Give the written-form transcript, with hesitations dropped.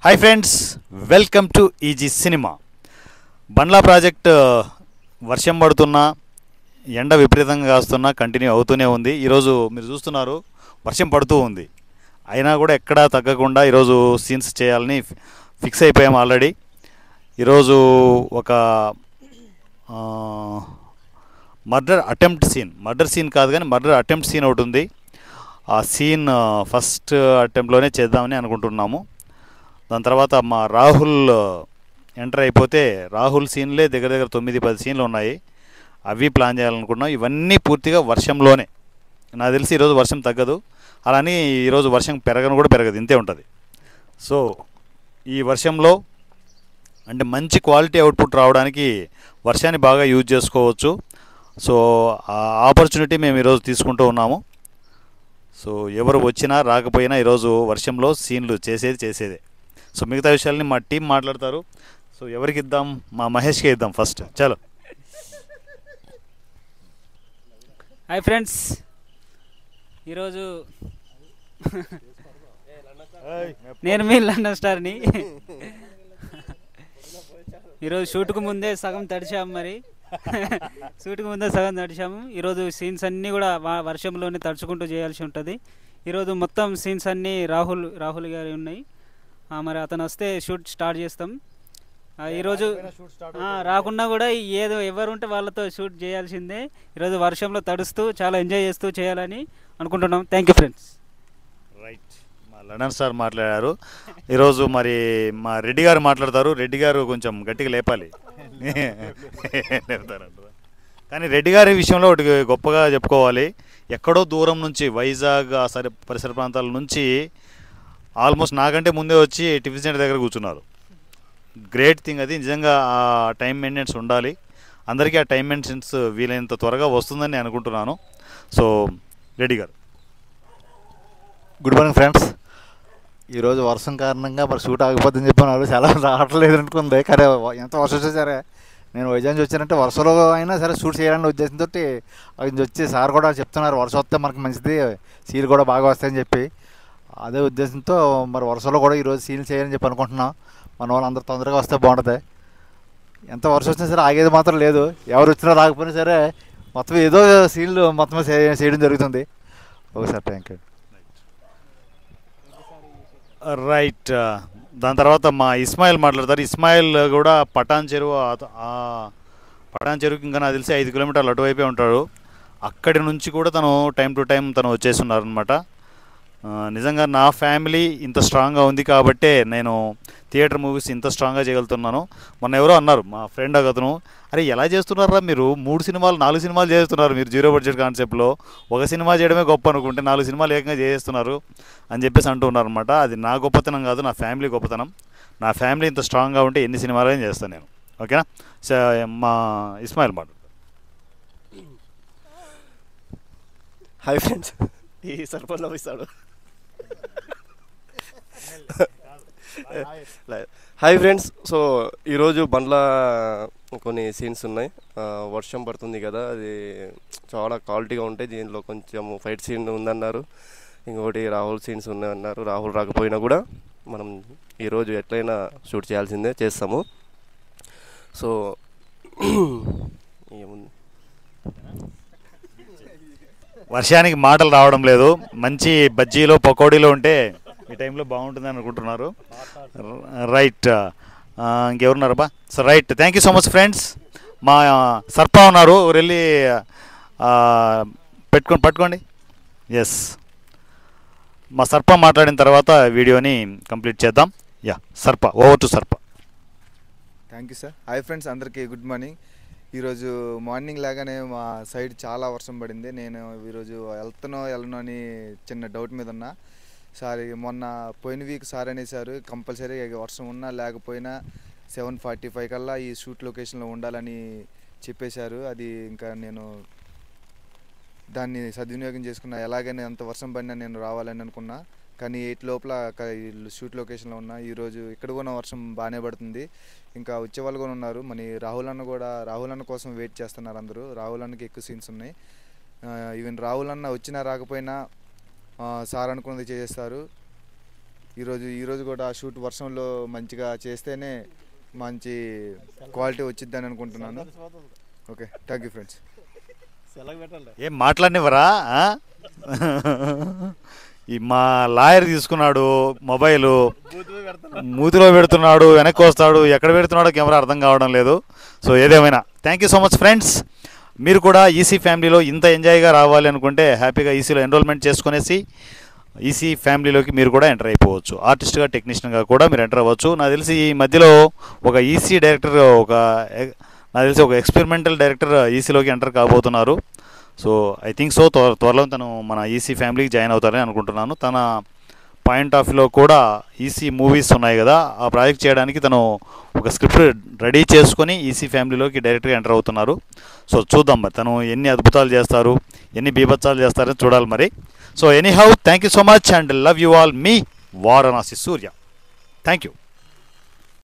Hi friends, welcome to easy cinema. బండ్లా project వర్షం పడుతున్నా, ఎండ విపరీతంగా కాస్తున్నా కంటిన్యూ అవుతూనే ఉంది. ఈరోజు మీరు చూస్తున్నారు వర్షం పడుతూ ఉంది, అయినా కూడా ఎక్కడా తగ్గకుండా ఈరోజు సీన్స్ చేయాలని ఫిక్స్ అయిపోయాం ఆల్రెడీ. ఈరోజు ఒక మర్డర్ సీన్ కాదు కానీ మర్డర్ అటెంప్ట్ సీన్ ఒకటి ఉంది. ఆ సీన్ ఫస్ట్ అటెంప్ట్లోనే చేద్దామని అనుకుంటున్నాము. దాని తర్వాత మా రాహుల్ ఎంటర్ అయిపోతే రాహుల్ సీన్లే దగ్గర దగ్గర 9-10 సీన్లు ఉన్నాయి, అవి ప్లాన్ చేయాలనుకున్నాం. ఇవన్నీ పూర్తిగా వర్షంలోనే. నాకు తెలిసి ఈరోజు వర్షం తగ్గదు, అలానే ఈరోజు వర్షం పెరగను కూడా పెరగదు, ఇంతే ఉంటుంది. సో ఈ వర్షంలో అంటే మంచి క్వాలిటీ అవుట్పుట్ రావడానికి వర్షాన్ని బాగా యూజ్ చేసుకోవచ్చు. సో ఆ ఆపర్చునిటీ మేము ఈరోజు తీసుకుంటూ ఉన్నాము. సో ఎవరు వచ్చినా రాకపోయినా ఈరోజు వర్షంలో సీన్లు చేసేదే. సో మిగతా విషయాల్ని మా టీం మాట్లాడతారు. సో ఎవరికి ఇద్దాం? మా మహేష్కే ఇద్దాం ఫస్ట్. చలో. హాయ్ ఫ్రెండ్స్, ఈరోజు నేను మీ లండన్ స్టార్ని. ఈరోజు షూట్కు ముందే సగం తడిచాము. ఈరోజు సీన్స్ అన్నీ కూడా వర్షంలోనే తడుచుకుంటూ చేయాల్సి ఉంటుంది. ఈరోజు మొత్తం సీన్స్ అన్నీ రాహుల్ గారి ఉన్నాయి. మరి అతను వస్తే షూట్ స్టార్ట్ చేస్తాం. ఈరోజు రాకుండా కూడా ఏదో ఎవరు ఉంటే వాళ్ళతో షూట్ చేయాల్సిందే. ఈరోజు వర్షంలో తడుస్తూ చాలా ఎంజాయ్ చేస్తూ చేయాలని అనుకుంటున్నాం. Thank you friends. రైట్, మా లండన్ స్టార్ మాట్లాడారు. ఈరోజు మరి మా రెడ్డి గారు మాట్లాడతారు. రెడ్డి గారు కొంచెం గట్టిగా లేపాలి. లేపుతారంటారా? కానీ రెడ్డి గారి విషయంలో ఒకటి గొప్పగా చెప్పుకోవాలి. ఎక్కడో దూరం నుంచి వైజాగ్ పరిసర ప్రాంతాల నుంచి ఆల్మోస్ట్ నాకంటే ముందే వచ్చి టిఫిన్ సెంటర్ దగ్గర కూర్చున్నారు. గ్రేట్ థింగ్ అది. నిజంగా ఆ టైం మెయింటెనెన్స్ ఉండాలి. అందరికీ ఆ టైం మెయింటెనెన్స్ వీలైనంత త్వరగా వస్తుందని నేను అనుకుంటున్నాను. సో రెడ్డి గారు. Good morning friends. ఈరోజు వర్షం కారణంగా మరి షూట్ ఆగిపోద్దని చెప్పినారు. చాలా రావట్లేదు అనుకుంది, కానీ ఎంత వర్షం వచ్చా సరే నేను వైజాగ్ నుంచి వచ్చానంటే వర్షంలో అయినా సరే షూట్ చేయాలనే ఉద్దేశంతో అది వచ్చి సార్ కూడా చెప్తున్నారు వర్షం వస్తే మనకు మంచిది, సీన్లు కూడా బాగా వస్తాయని చెప్పి. అదే ఉద్దేశంతో మరి వర్షంలో కూడా ఈరోజు సీన్లు చేయాలని చెప్పి అనుకుంటున్నాం. మన వాళ్ళు అందరూ తొందరగా వస్తే బాగుంటుంది. ఎంత వర్షం వచ్చినా సరే ఆగేది మాత్రం లేదు. ఎవరు వచ్చినా రాకపోయినా సరే మొత్తం ఏదో సీన్లు మొత్తం చేయడం జరుగుతుంది. ఒకసారి థ్యాంక్ యూ. రైట్, దాని తర్వాత మా ఇస్మాయిల్ మాట్లాడతారు. ఇస్మాయిల్ కూడా పటాన్ చెరువుకి ఇంకా నాకు తెలిసి 5 కిలోమీటర్లు అటువైపే ఉంటాడు. అక్కడి నుంచి కూడా తను టైం టు టైం తను వచ్చేస్తున్నారు అనమాట. నిజంగా నా ఫ్యామిలీ ఇంత స్ట్రాంగ్గా ఉంది కాబట్టే నేను థియేటర్ మూవీస్ ఇంత స్ట్రాంగ్గా చేయగలుగుతున్నాను. మొన్న ఎవరో అన్నారు, మా ఫ్రెండ్ అతను, అరే ఎలా చేస్తున్నారా మీరు 3 సినిమాలు 4 సినిమాలు చేస్తున్నారు మీరు జీరో బడ్జెట్ కాన్సెప్ట్లో, ఒక సినిమా చేయడమే గొప్ప అనుకుంటే 4 సినిమాలు ఏకంగా చేస్తున్నారు అని చెప్పేసి అంటూ ఉన్నారనమాట. అది నా గొప్పతనం కాదు, నా ఫ్యామిలీ గొప్పతనం. నా ఫ్యామిలీ ఇంత స్ట్రాంగ్గా ఉంటే ఎన్ని సినిమాలైనా చేస్తాను నేను. ఓకేనా? మా ఇస్మాయిల్ మాట. హాయ్ ఫ్రెండ్స్, ఈ సర్పంచ్ ఇస్తాడు. Hi friends. సో ఈరోజు బండ్ల కొన్ని సీన్స్ ఉన్నాయి. వర్షం పడుతుంది కదా, అది చాలా క్వాలిటీగా ఉంటాయి. దీనిలో కొంచెం ఫైట్ సీన్ ఉందన్నారు, ఇంకొకటి రాహుల్ సీన్స్ ఉన్నాయన్నారు. రాహుల్ రాకపోయినా కూడా మనం ఈరోజు ఎట్లయినా షూట్ చేయాల్సిందే, చేస్తాము. సో ఏముంది, వర్షానికి మాటలు రావడం లేదు. మంచి బజ్జీలో పకోడీలో ఉంటే ఈ టైంలో బాగుంటుంది అనుకుంటున్నారు. రైట్, ఇంకెవరున్నారు బా? So right, thank you so much friends. మా సర్పా ఉన్నారు, వెళ్ళి పట్టుకోండి. ఎస్, మా సర్పా మాట్లాడిన తర్వాత వీడియోని కంప్లీట్ చేద్దాం. Yeah, Sarpa, over to Sarpa. Thank you sir. Hi friends, అందరికీ గుడ్ మార్నింగ్. ఈరోజు మార్నింగ్ లాగానే మా సైడ్ చాలా వర్షం పడింది. నేను ఈరోజు వెళ్ళను అని చిన్న డౌట్ మీద ఉన్నా. సార్ మొన్న పోయిన వీక్ సార్ అనేసారు కంపల్సరీ వర్షం ఉన్నా లేకపోయినా 7:45 కల్లా ఈ షూట్ లొకేషన్లో ఉండాలని చెప్పేశారు. అది ఇంకా నేను దాన్ని సద్వినియోగం చేసుకున్నా. ఎలాగైనా ఎంత వర్షం పడినా నేను రావాలని అనుకున్నా, కానీ 8 లోపల షూట్ లొకేషన్లో ఉన్నా. ఈరోజు ఇక్కడ కూడా వర్షం బాగానే పడుతుంది. ఇంకా వచ్చే వాళ్ళు కూడా ఉన్నారు. మన రాహుల్ అన్న కోసం వెయిట్ చేస్తున్నారు అందరూ. రాహుల్ అన్నకి ఎక్కువ సీన్స్ ఉన్నాయి. ఈవెన్ రాహుల్ అన్న వచ్చినా రాకపోయినా సార్ అనుకున్నది చేస్తారు. ఈరోజు కూడా షూట్ వర్షంలో మంచిగా చేస్తేనే మంచి క్వాలిటీ వచ్చిద్దని అనుకుంటున్నాను. Okay, thank you friends. ఏం మాట్లాడినవరా? ఈ మా లాయర్ తీసుకున్నాడు మొబైలు, మూతిలో పెడుతున్నాడు, వెనక్కి వస్తాడు, ఎక్కడ పెడుతున్నాడో కెమెరా అర్థం కావడం లేదు. సో ఏదేమైనా thank you so much friends. మీరు కూడా ఈసీ ఫ్యామిలీలో ఇంత ఎంజాయ్గా రావాలి అనుకుంటే హ్యాపీగా ఈసీలో ఎన్రోల్మెంట్ చేసుకునేసి ఈసీ ఫ్యామిలీలోకి మీరు కూడా ఎంటర్ అయిపోవచ్చు. ఆర్టిస్ట్గా, టెక్నీషియన్గా కూడా మీరు ఎంటర్ అవ్వచ్చు. నాకు తెలిసి ఈ మధ్యలో ఒక ఈసీ డైరెక్టర్, నాకు తెలిసి ఒక ఎక్స్పెరిమెంటల్ డైరెక్టర్ ఈసీలోకి ఎంటర్ కాబోతున్నారు. సో ఐ థింక్ సో త్వరలో తను మన ఈసీ ఫ్యామిలీకి జాయిన్ అవుతారని అనుకుంటున్నాను. తన పాయింట్ ఆఫ్ వ్యూలో కూడా ఈసీ మూవీస్ ఉన్నాయి కదా, ఆ ప్రాజెక్ట్ చేయడానికి తను ఒక స్క్రిప్ట్ రెడీ చేసుకొని ఈసీ ఫ్యామిలీలోకి డైరెక్ట్గా ఎంటర్ అవుతున్నారు. సో చూద్దాం మరి తను ఎన్ని అద్భుతాలు చేస్తారు, ఎన్ని బీభత్సాలు చేస్తారని చూడాలి మరి. So anyhow thank you so much and love you all. Me Varanasi Surya. Thank you.